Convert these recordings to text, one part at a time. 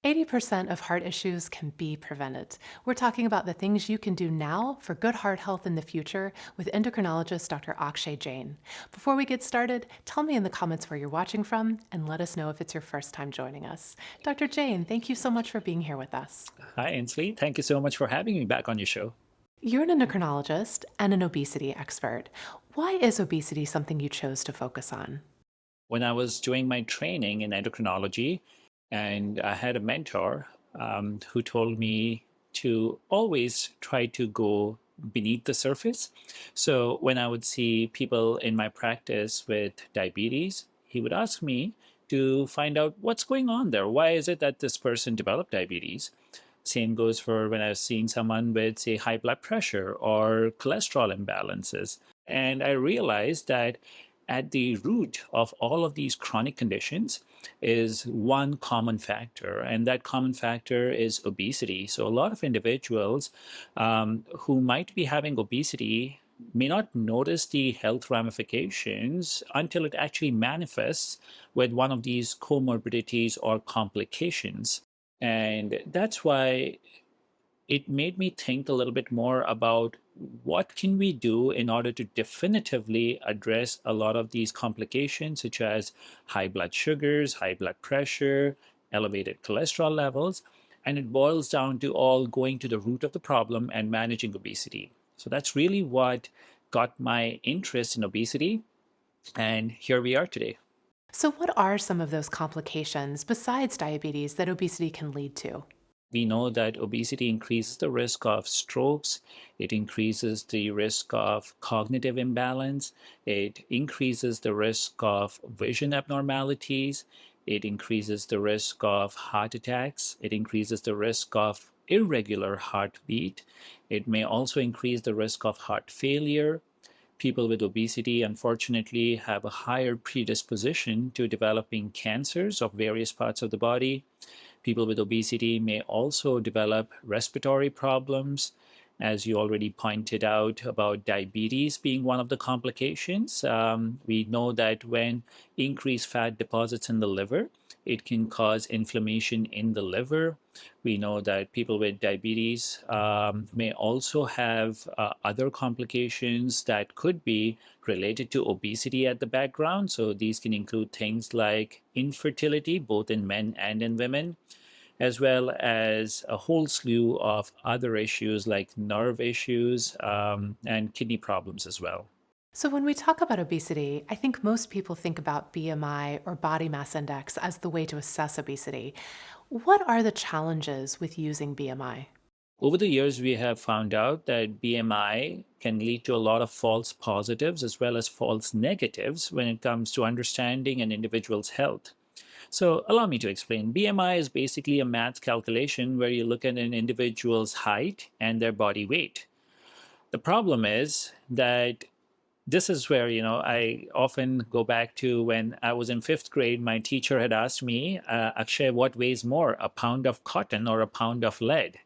80% of heart issues can be prevented. We're talking about the things you can do now for good heart health in the future with endocrinologist Dr. Akshay Jain. Before we get started, tell me in the comments where you're watching from and let us know if it's your first time joining us. Dr. Jain, thank you so much for being here with us. Hi, Ainsley. Thank you so much for having me back on your show. You're an endocrinologist and an obesity expert. Why is obesity something you chose to focus on? When I was doing my training in endocrinology, and I had a mentor who told me to always try to go beneath the surface. So when I would see people in my practice with diabetes, he would ask me to find out what's going on there. Why is it that this person developed diabetes? Same goes for when I was seeing someone with, say, high blood pressure or cholesterol imbalances. And I realized that at the root of all of these chronic conditions is one common factor, and that common factor is obesity. So, a lot of individuals who might be having obesity may not notice the health ramifications until it actually manifests with one of these comorbidities or complications. And that's why it made me think a little bit more about what can we do in order to definitively address a lot of these complications such as high blood sugars, high blood pressure, elevated cholesterol levels. And it boils down to all going to the root of the problem and managing obesity. So that's really what got my interest in obesity, and here we are today. So, what are some of those complications besides diabetes that obesity can lead to? We know that obesity increases the risk of strokes, it increases the risk of cognitive imbalance, it increases the risk of vision abnormalities, it increases the risk of heart attacks, it increases the risk of irregular heartbeat, it may also increase the risk of heart failure. People with obesity, unfortunately, have a higher predisposition to developing cancers of various parts of the body. People with obesity may also develop respiratory problems, as you already pointed out about diabetes being one of the complications. We know that when increased fat deposits in the liver, it can cause inflammation in the liver. We know that people with diabetes may also have other complications that could be related to obesity at the background. So these can include things like infertility, both in men and in women, as well as a whole slew of other issues like nerve issues and kidney problems as well. So, when we talk about obesity, I think most people think about BMI or body mass index as the way to assess obesity. What are the challenges with using BMI? Over the years, we have found out that BMI can lead to a lot of false positives as well as false negatives when it comes to understanding an individual's health. So, allow me to explain. BMI is basically a math calculation where you look at an individual's height and their body weight. The problem is that this is where, I often go back to when I was in fifth grade. My teacher had asked me, Akshay, what weighs more, a pound of cotton or a pound of lead?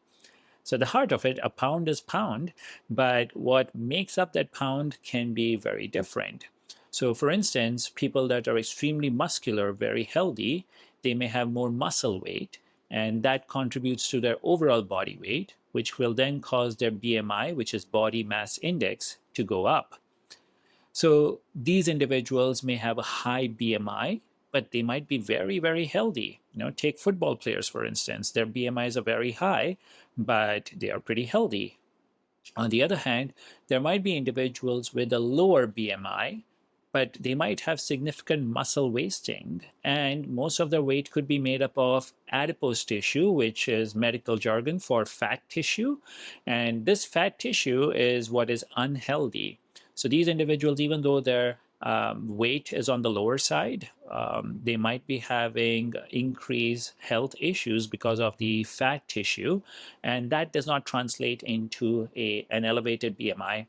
So, the heart of it, a pound is pound, but what makes up that pound can be very different. So, for instance, people that are extremely muscular, very healthy, they may have more muscle weight, and that contributes to their overall body weight, which will then cause their BMI, which is body mass index, to go up. So these individuals may have a high BMI, but they might be very, very healthy. Take football players, for instance. Their BMIs are very high, but they are pretty healthy. On the other hand, there might be individuals with a lower BMI, but they might have significant muscle wasting, and most of their weight could be made up of adipose tissue, which is medical jargon for fat tissue. And this fat tissue is what is unhealthy. So these individuals, even though their weight is on the lower side, they might be having increased health issues because of the fat tissue, and that does not translate into an elevated BMI.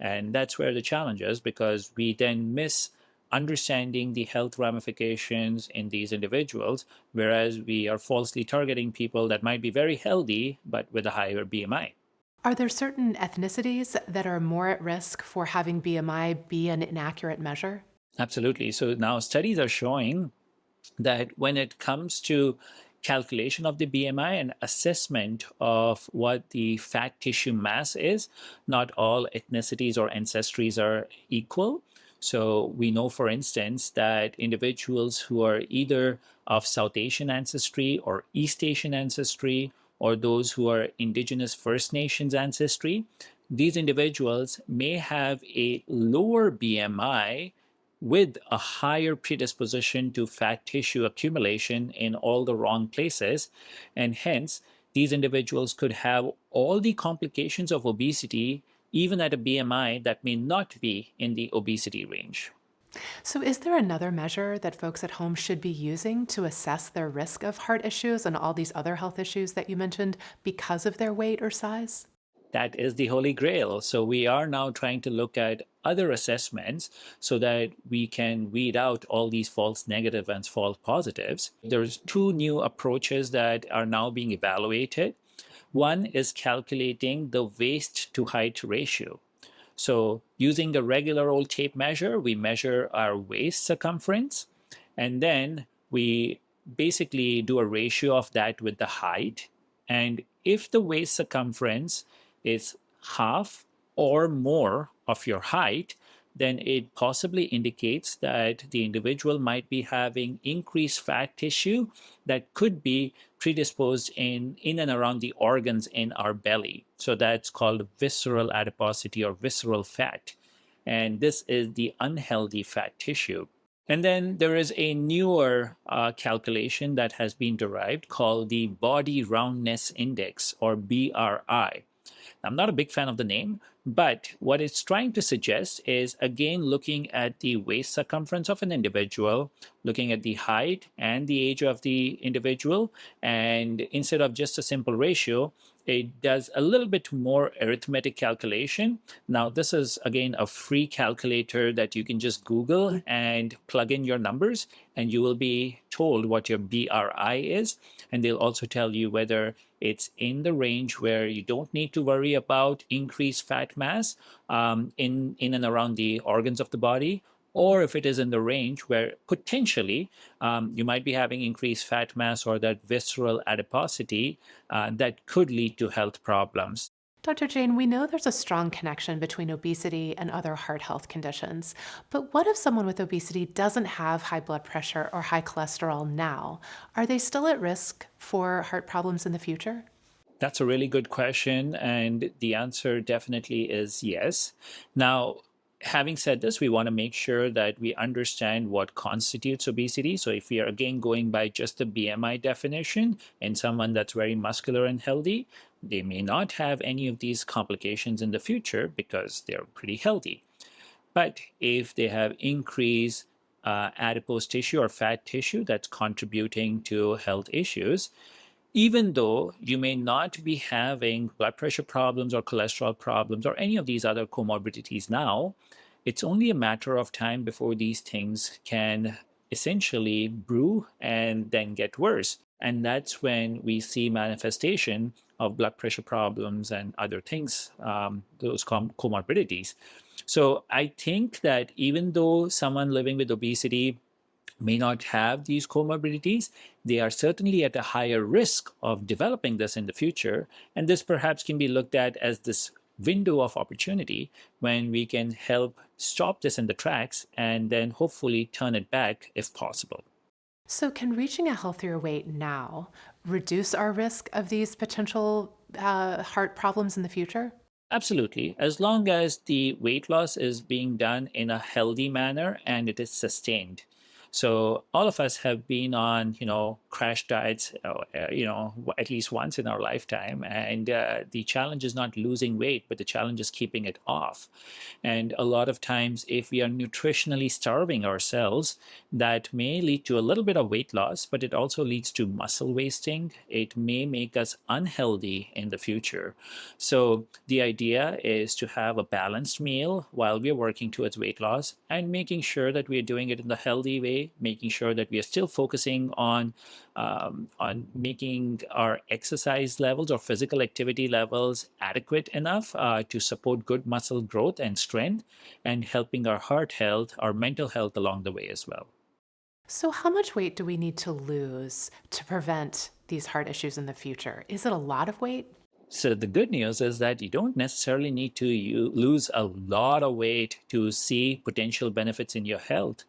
And that's where the challenge is, because we then miss understanding the health ramifications in these individuals, whereas we are falsely targeting people that might be very healthy but with a higher BMI. Are there certain ethnicities that are more at risk for having BMI be an inaccurate measure? Absolutely. So now studies are showing that when it comes to calculation of the BMI and assessment of what the fat tissue mass is. Not all ethnicities or ancestries are equal. So we know, for instance, that individuals who are either of South Asian ancestry or East Asian ancestry, or those who are indigenous First Nations ancestry, these individuals may have a lower BMI with a higher predisposition to fat tissue accumulation in all the wrong places. And hence, these individuals could have all the complications of obesity, even at a BMI that may not be in the obesity range. So, is there another measure that folks at home should be using to assess their risk of heart issues and all these other health issues that you mentioned because of their weight or size? That is the holy grail. So we are now trying to look at other assessments so that we can weed out all these false negative and false positives. There's two new approaches that are now being evaluated. One is calculating the waist to height ratio. So using the regular old tape measure, we measure our waist circumference, and then we basically do a ratio of that with the height. And if the waist circumference is half or more of your height, then it possibly indicates that the individual might be having increased fat tissue that could be predisposed in and around the organs in our belly. So that's called visceral adiposity or visceral fat. And this is the unhealthy fat tissue. And then there is a newer calculation that has been derived called the Body Roundness Index, or BRI. I'm not a big fan of the name, but what it's trying to suggest is, again, looking at the waist circumference of an individual, looking at the height and the age of the individual, and instead of just a simple ratio, it does a little bit more arithmetic calculation. Now, this is, again, a free calculator that you can just Google and plug in your numbers, and you will be told what your BRI is. And they'll also tell you whether it's in the range where you don't need to worry about increased fat mass in and around the organs of the body, or if it is in the range where potentially you might be having increased fat mass or that visceral adiposity that could lead to health problems. Dr. Jain, we know there's a strong connection between obesity and other heart health conditions. But what if someone with obesity doesn't have high blood pressure or high cholesterol now? Are they still at risk for heart problems in the future? That's a really good question. And the answer definitely is yes. Now, having said this, we want to make sure that we understand what constitutes obesity. So, if we are again going by just the BMI definition in someone that's very muscular and healthy, they may not have any of these complications in the future because they're pretty healthy. But if they have increased adipose tissue or fat tissue that's contributing to health issues, even though you may not be having blood pressure problems or cholesterol problems or any of these other comorbidities now, it's only a matter of time before these things can essentially brew and then get worse. And that's when we see manifestation of blood pressure problems and other things, those comorbidities. So I think that even though someone living with obesity may not have these comorbidities, they are certainly at a higher risk of developing this in the future. And this perhaps can be looked at as this window of opportunity when we can help stop this in the tracks and then hopefully turn it back if possible. So, can reaching a healthier weight now reduce our risk of these potential heart problems in the future? Absolutely. As long as the weight loss is being done in a healthy manner and it is sustained. So all of us have been on, crash diets, at least once in our lifetime. And the challenge is not losing weight, but the challenge is keeping it off. And a lot of times, if we are nutritionally starving ourselves, that may lead to a little bit of weight loss, but it also leads to muscle wasting. It may make us unhealthy in the future. So the idea is to have a balanced meal while we're working towards weight loss and making sure that we're doing it in the healthy way, making sure that we are still focusing on making our exercise levels or physical activity levels adequate enough to support good muscle growth and strength, and helping our heart health, our mental health along the way as well. So, how much weight do we need to lose to prevent these heart issues in the future? Is it a lot of weight? So the good news is that you don't necessarily need to lose a lot of weight to see potential benefits in your health.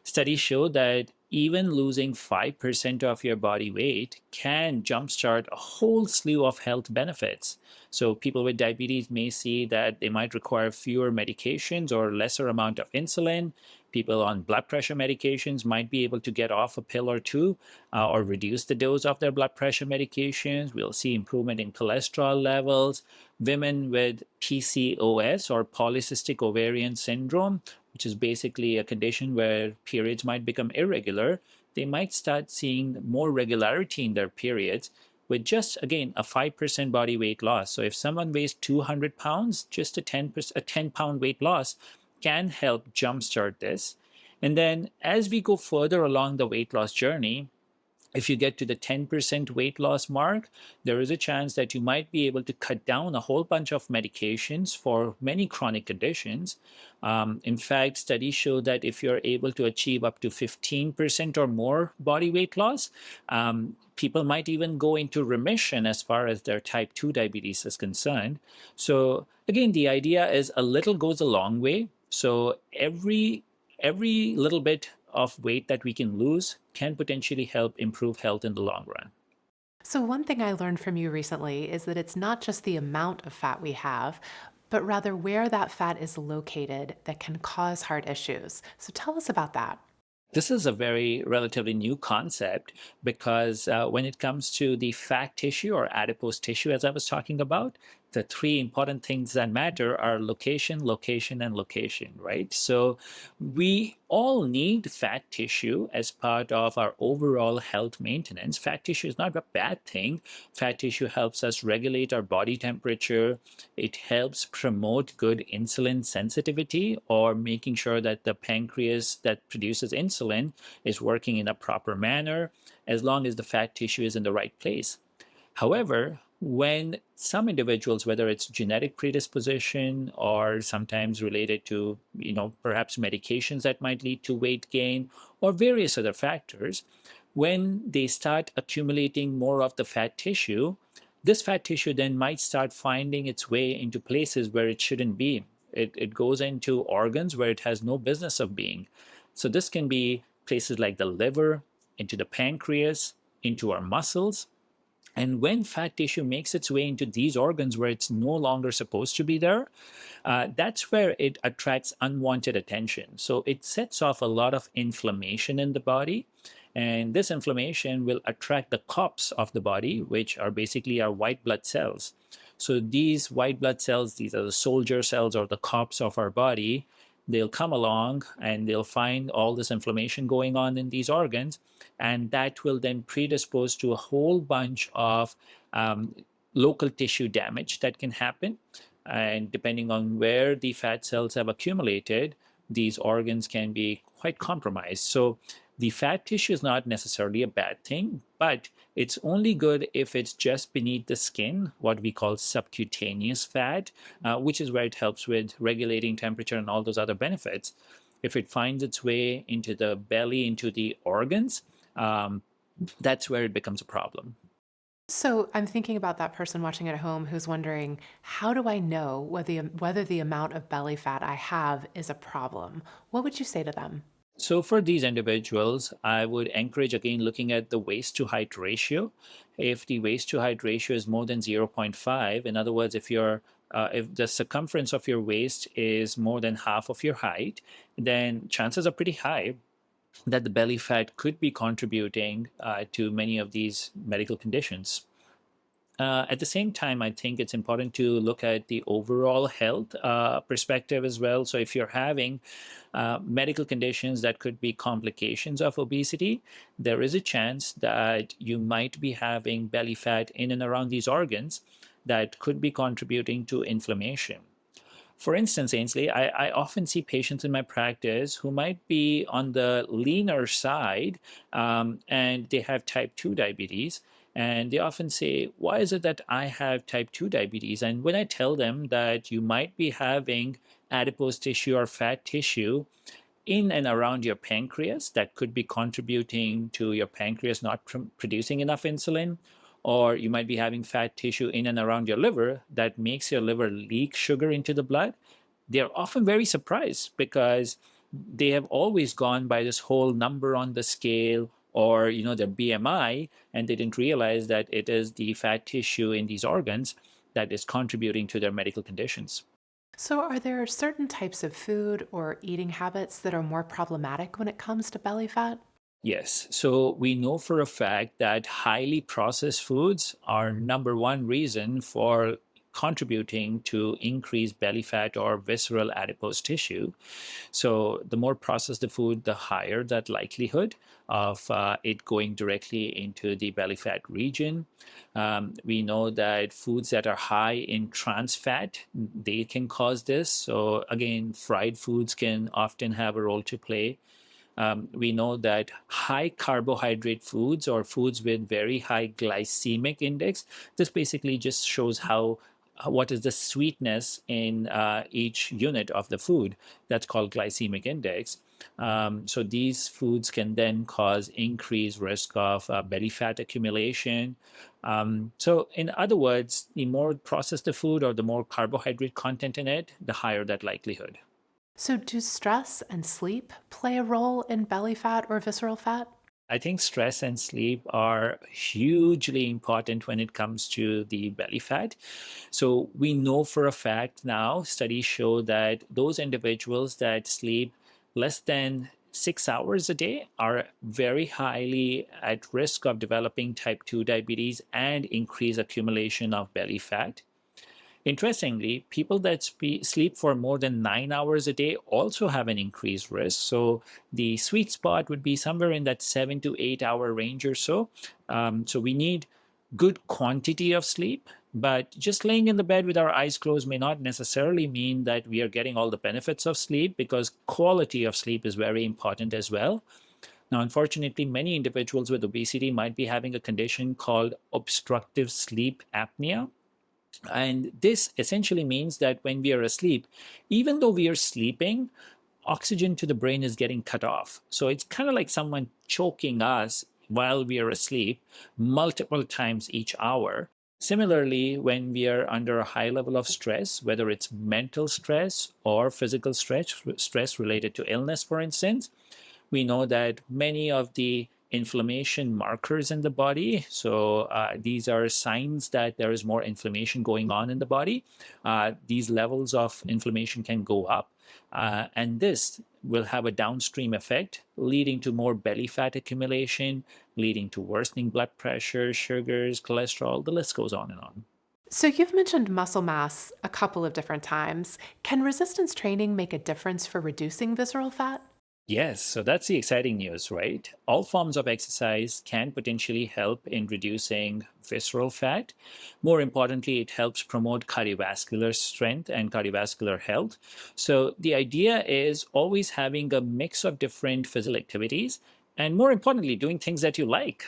Studies show that even losing 5% of your body weight can jumpstart a whole slew of health benefits. So people with diabetes may see that they might require fewer medications or lesser amount of insulin. People on blood pressure medications might be able to get off a pill or two or reduce the dose of their blood pressure medications. We'll see improvement in cholesterol levels. Women with PCOS or polycystic ovarian syndrome, which is basically a condition where periods might become irregular, they might start seeing more regularity in their periods with just, again, a 5% body weight loss. So if someone weighs 200 pounds, just a 10-pound weight loss can help jumpstart this. And then as we go further along the weight loss journey, if you get to the 10% weight loss mark, there is a chance that you might be able to cut down a whole bunch of medications for many chronic conditions. In fact, studies show that if you're able to achieve up to 15% or more body weight loss, people might even go into remission as far as their type 2 diabetes is concerned. So again, the idea is a little goes a long way. So every little bit of weight that we can lose can potentially help improve health in the long run. So, one thing I learned from you recently is that it's not just the amount of fat we have, but rather where that fat is located that can cause heart issues. So, tell us about that. This is a very relatively new concept because when it comes to the fat tissue or adipose tissue, as I was talking about, the three important things that matter are location, location, and location, right? So we all need fat tissue as part of our overall health maintenance. Fat tissue is not a bad thing. Fat tissue helps us regulate our body temperature. It helps promote good insulin sensitivity or making sure that the pancreas that produces insulin is working in a proper manner as long as the fat tissue is in the right place. However, when some individuals, whether it's genetic predisposition or sometimes related to, perhaps medications that might lead to weight gain or various other factors, when they start accumulating more of the fat tissue, this fat tissue then might start finding its way into places where it shouldn't be. It goes into organs where it has no business of being. So this can be places like the liver, into the pancreas, into our muscles. And when fat tissue makes its way into these organs where it's no longer supposed to be there, that's where it attracts unwanted attention. So it sets off a lot of inflammation in the body. And this inflammation will attract the cops of the body, which are basically our white blood cells. So these white blood cells, these are the soldier cells or the cops of our body. They'll come along and they'll find all this inflammation going on in these organs, and that will then predispose to a whole bunch of local tissue damage that can happen. And depending on where the fat cells have accumulated, these organs can be quite compromised. So the fat tissue is not necessarily a bad thing, but it's only good if it's just beneath the skin, what we call subcutaneous fat, which is where it helps with regulating temperature and all those other benefits. If it finds its way into the belly, into the organs, that's where it becomes a problem. So, I'm thinking about that person watching at home who's wondering, how do I know whether the amount of belly fat I have is a problem? What would you say to them? So for these individuals, I would encourage again looking at the waist to height ratio. If the waist to height ratio is more than zero point 0.5, in other words, if the circumference of your waist is more than half of your height, then chances are pretty high that the belly fat could be contributing to many of these medical conditions. At the same time, I think it's important to look at the overall health perspective as well. So if you're having medical conditions that could be complications of obesity, there is a chance that you might be having belly fat in and around these organs that could be contributing to inflammation. For instance, Ainsley, I often see patients in my practice who might be on the leaner side and they have type 2 diabetes. And they often say, why is it that I have type 2 diabetes? And when I tell them that you might be having adipose tissue or fat tissue in and around your pancreas that could be contributing to your pancreas not producing enough insulin, or you might be having fat tissue in and around your liver that makes your liver leak sugar into the blood. They're often very surprised because they have always gone by this whole number on the scale, or their BMI, and they didn't realize that it is the fat tissue in these organs that is contributing to their medical conditions. So, are there certain types of food or eating habits that are more problematic when it comes to belly fat? Yes. So we know for a fact that highly processed foods are number one reason for contributing to increased belly fat or visceral adipose tissue. So the more processed the food, the higher that likelihood of it going directly into the belly fat region. We know that foods that are high in trans fat, they can cause this. So again, fried foods can often have a role to play. We know that high carbohydrate foods or foods with very high glycemic index, this basically just shows how what is the sweetness in each unit of the food. That's called glycemic index. So these foods can then cause increased risk of belly fat accumulation. So in other words, the more processed the food or the more carbohydrate content in it, the higher that likelihood. So, do stress and sleep play a role in belly fat or visceral fat? I think stress and sleep are hugely important when it comes to the belly fat. So we know for a fact now, studies show that those individuals that sleep less than 6 hours a day are very highly at risk of developing type 2 diabetes and increased accumulation of belly fat. Interestingly, people that sleep for more than 9 hours a day also have an increased risk. So the sweet spot would be somewhere in that 7 to 8 hour range or so. So we need good quantity of sleep, but just laying in the bed with our eyes closed may not necessarily mean that we are getting all the benefits of sleep, because quality of sleep is very important as well. Now, unfortunately, many individuals with obesity might be having a condition called obstructive sleep apnea. And this essentially means that when we are asleep, even though we are sleeping, oxygen to the brain is getting cut off. So it's kind of like someone choking us while we are asleep multiple times each hour. Similarly, when we are under a high level of stress, whether it's mental stress or physical stress related to illness, for instance, we know that many of the inflammation markers in the body, so these are signs that there is more inflammation going on in the body, these levels of inflammation can go up. And this will have a downstream effect, leading to more belly fat accumulation, leading to worsening blood pressure, sugars, cholesterol, the list goes on and on. So, you've mentioned muscle mass a couple of different times. Can resistance training make a difference for reducing visceral fat? Yes, so that's the exciting news, right? All forms of exercise can potentially help in reducing visceral fat. More importantly, it helps promote cardiovascular strength and cardiovascular health. So the idea is always having a mix of different physical activities. And more importantly, doing things that you like.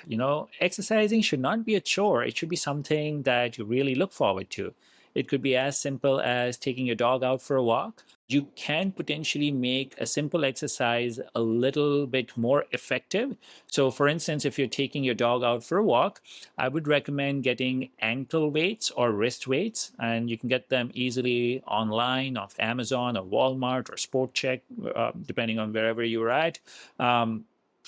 Exercising should not be a chore. It should be something that you really look forward to. It could be as simple as taking your dog out for a walk. You can potentially make a simple exercise a little bit more effective. So, for instance, if you're taking your dog out for a walk, I would recommend getting ankle weights or wrist weights, and you can get them easily online off Amazon or Walmart or Sport Check, depending on wherever you're at.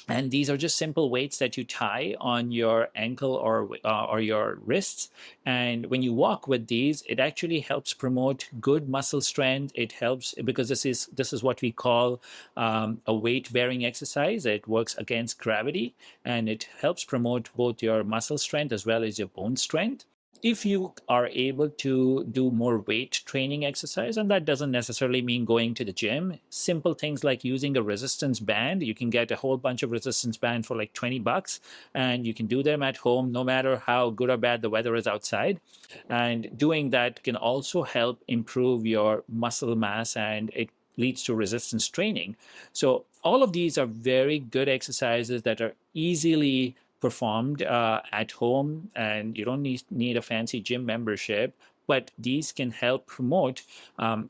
And these are just simple weights that you tie on your ankle or your wrists. And when you walk with these, it actually helps promote good muscle strength. It helps because this is what we call a weight bearing exercise. It works against gravity, and it helps promote both your muscle strength as well as your bone strength. If you are able to do more weight training exercise, and that doesn't necessarily mean going to the gym, simple things like using a resistance band. You can get a whole bunch of resistance band for like $20, and you can do them at home no matter how good or bad the weather is outside. And doing that can also help improve your muscle mass, and it leads to resistance training. So all of these are very good exercises that are easily performed at home, and you don't need a fancy gym membership. but these can help promote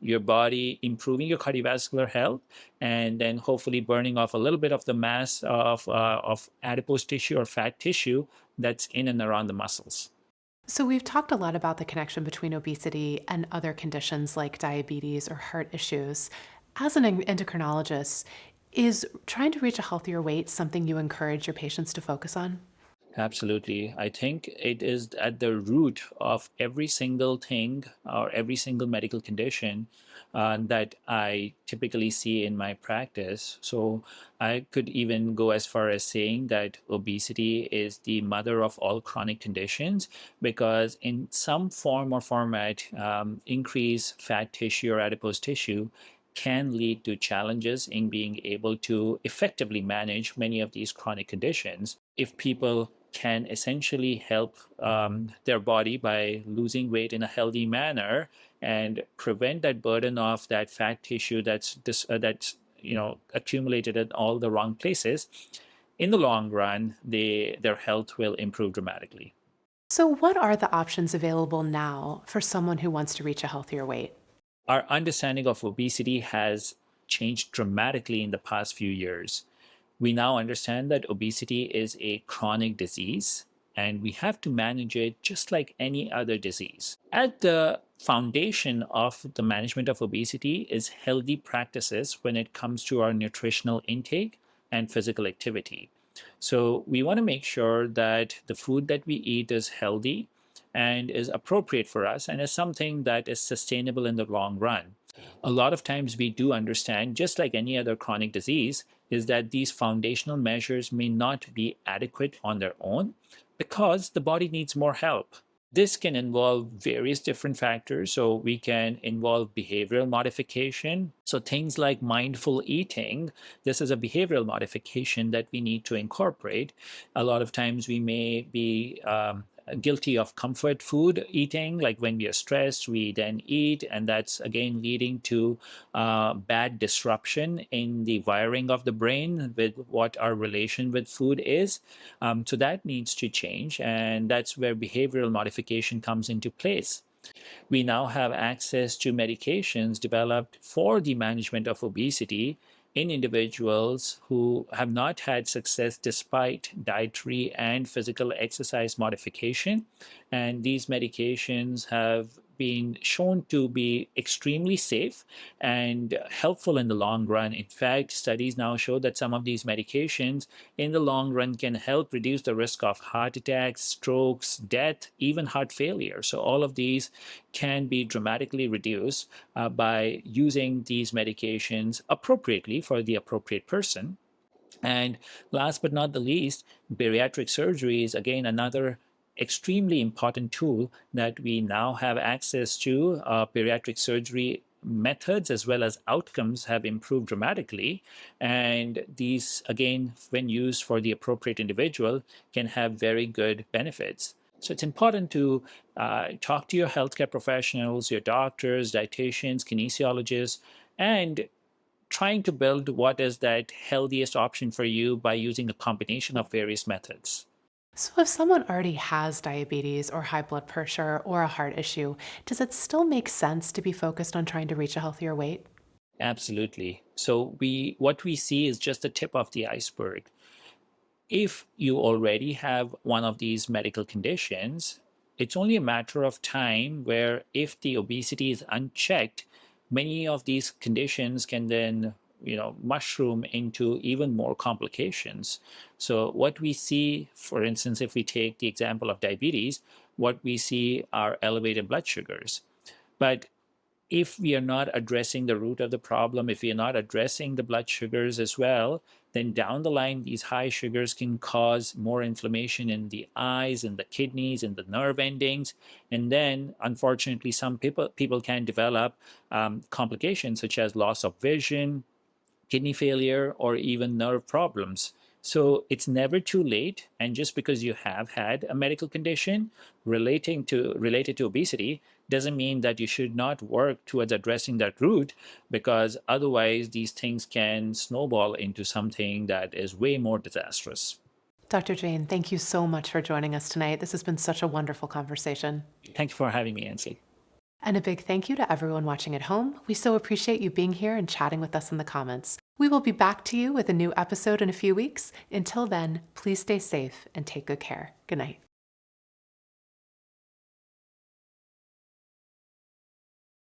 your body improving your cardiovascular health, and then hopefully burning off a little bit of the mass of adipose tissue or fat tissue that's in and around the muscles. So, we've talked a lot about the connection between obesity and other conditions like diabetes or heart issues. As an endocrinologist, is trying to reach a healthier weight something you encourage your patients to focus on? Absolutely. I think it is at the root of every single thing or every single medical condition that I typically see in my practice. So I could even go as far as saying that obesity is the mother of all chronic conditions because, in some form or format, increased fat tissue or adipose tissue can lead to challenges in being able to effectively manage many of these chronic conditions. If people can essentially help their body by losing weight in a healthy manner and prevent that burden of that fat tissue that's accumulated in all the wrong places, in the long run, their health will improve dramatically. So, what are the options available now for someone who wants to reach a healthier weight? Our understanding of obesity has changed dramatically in the past few years. We now understand that obesity is a chronic disease and we have to manage it just like any other disease. At the foundation of the management of obesity is healthy practices when it comes to our nutritional intake and physical activity. So, we want to make sure that the food that we eat is healthy and is appropriate for us and is something that is sustainable in the long run. A lot of times we do understand, just like any other chronic disease, is that these foundational measures may not be adequate on their own because the body needs more help. This can involve various different factors. So, we can involve behavioral modification. So, things like mindful eating, this is a behavioral modification that we need to incorporate. A lot of times we may be guilty of comfort food eating, like when we are stressed, we then eat, and that's again leading to bad disruption in the wiring of the brain with what our relation with food is. So that needs to change, and that's where behavioral modification comes into place. We now have access to medications developed for the management of obesity in individuals who have not had success despite dietary and physical exercise modification. And these medications have been shown to be extremely safe and helpful in the long run. In fact, studies now show that some of these medications in the long run can help reduce the risk of heart attacks, strokes, death, even heart failure. So, all of these can be dramatically reduced by using these medications appropriately for the appropriate person. And last but not the least, bariatric surgery is again another extremely important tool that we now have access to. Bariatric surgery methods as well as outcomes have improved dramatically. And these, again, when used for the appropriate individual, can have very good benefits. So it's important to talk to your healthcare professionals, your doctors, dietitians, kinesiologists, and trying to build what is that healthiest option for you by using a combination of various methods. So, if someone already has diabetes or high blood pressure or a heart issue, does it still make sense to be focused on trying to reach a healthier weight? Absolutely. So we what we see is just the tip of the iceberg. If you already have one of these medical conditions, it's only a matter of time where, if the obesity is unchecked, many of these conditions can then mushroom into even more complications. So what we see, for instance, if we take the example of diabetes, what we see are elevated blood sugars. But if we are not addressing the root of the problem, if we are not addressing the blood sugars as well, then down the line, these high sugars can cause more inflammation in the eyes, in the kidneys, in the nerve endings. And then, unfortunately, some people can develop complications such as loss of vision, kidney failure, or even nerve problems. So it's never too late. And just because you have had a medical condition related to obesity doesn't mean that you should not work towards addressing that root, because otherwise these things can snowball into something that is way more disastrous. Dr. Jain, thank you so much for joining us tonight. This has been such a wonderful conversation. Thank you for having me, Ansley. And a big thank you to everyone watching at home. We so appreciate you being here and chatting with us in the comments. We will be back to you with a new episode in a few weeks. Until then, please stay safe and take good care. Good night.